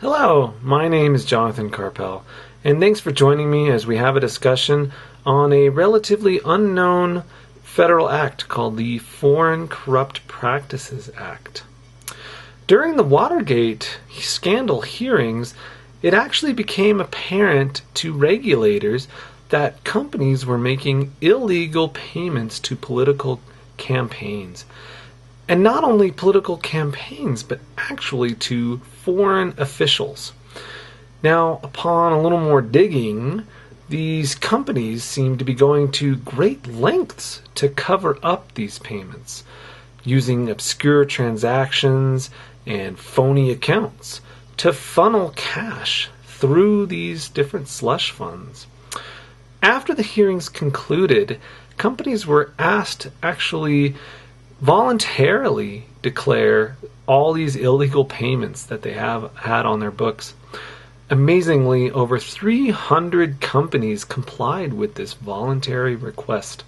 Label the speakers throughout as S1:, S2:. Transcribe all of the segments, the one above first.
S1: Hello, my name is Jonathan Carpel, and thanks for joining me as we have a discussion on a relatively unknown federal act called the Foreign Corrupt Practices Act. During the Watergate scandal hearings, it actually became apparent to regulators that companies were making illegal payments to political campaigns. And not only political campaigns, but actually to foreign officials. Now, upon a little more digging, these companies seem to be going to great lengths to cover up these payments, using obscure transactions and phony accounts to funnel cash through these different slush funds. After the hearings concluded, companies were asked to actually voluntarily declare all these illegal payments that they have had on their books. Amazingly, over 300 companies complied with this voluntary request.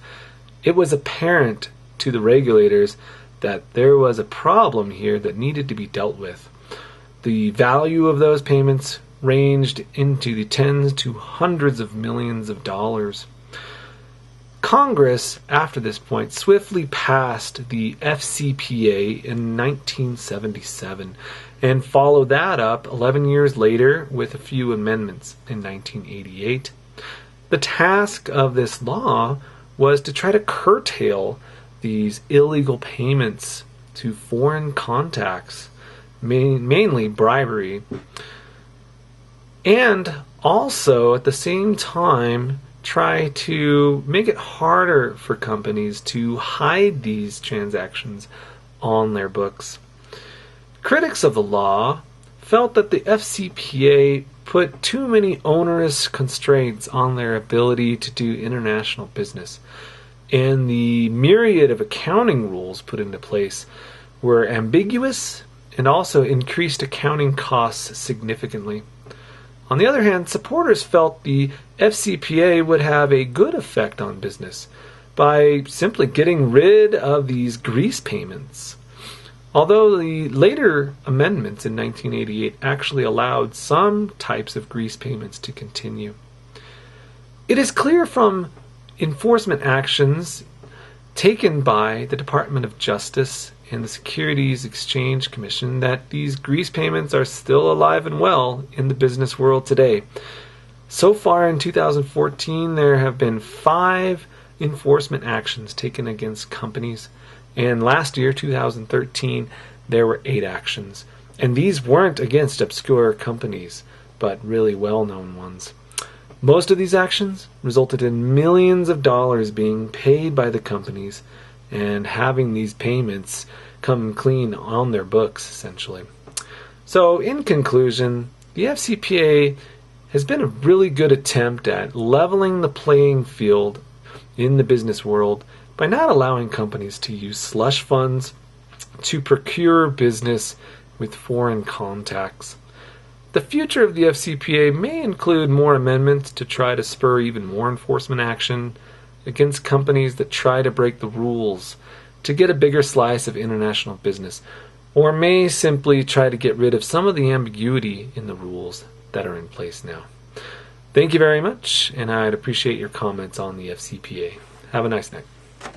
S1: It was apparent to the regulators that there was a problem here that needed to be dealt with. The value of those payments ranged into the tens to hundreds of millions of dollars. Congress, after this point, swiftly passed the FCPA in 1977 and followed that up 11 years later with a few amendments in 1988. The task of this law was to try to curtail these illegal payments to foreign contacts, mainly bribery, and also at the same time try to make it harder for companies to hide these transactions on their books. Critics of the law felt that the FCPA put too many onerous constraints on their ability to do international business, and the myriad of accounting rules put into place were ambiguous and also increased accounting costs significantly. On the other hand, supporters felt the FCPA would have a good effect on business by simply getting rid of these grease payments. Although the later amendments in 1988 actually allowed some types of grease payments to continue. It is clear from enforcement actions taken by the Department of Justice and the Securities Exchange Commission that these grease payments are still alive and well in the business world today. So far in 2014, there have been 5 enforcement actions taken against companies, and last year, 2013, there were 8 actions. And these weren't against obscure companies, but really well-known ones. Most of these actions resulted in millions of dollars being paid by the companies and having these payments come clean on their books, essentially. So, in conclusion, the FCPA has been a really good attempt at leveling the playing field in the business world by not allowing companies to use slush funds to procure business with foreign contacts. The future of the FCPA may include more amendments to try to spur even more enforcement action against companies that try to break the rules to get a bigger slice of international business, or may simply try to get rid of some of the ambiguity in the rules that are in place now. Thank you very much, and I'd appreciate your comments on the FCPA. Have a nice night.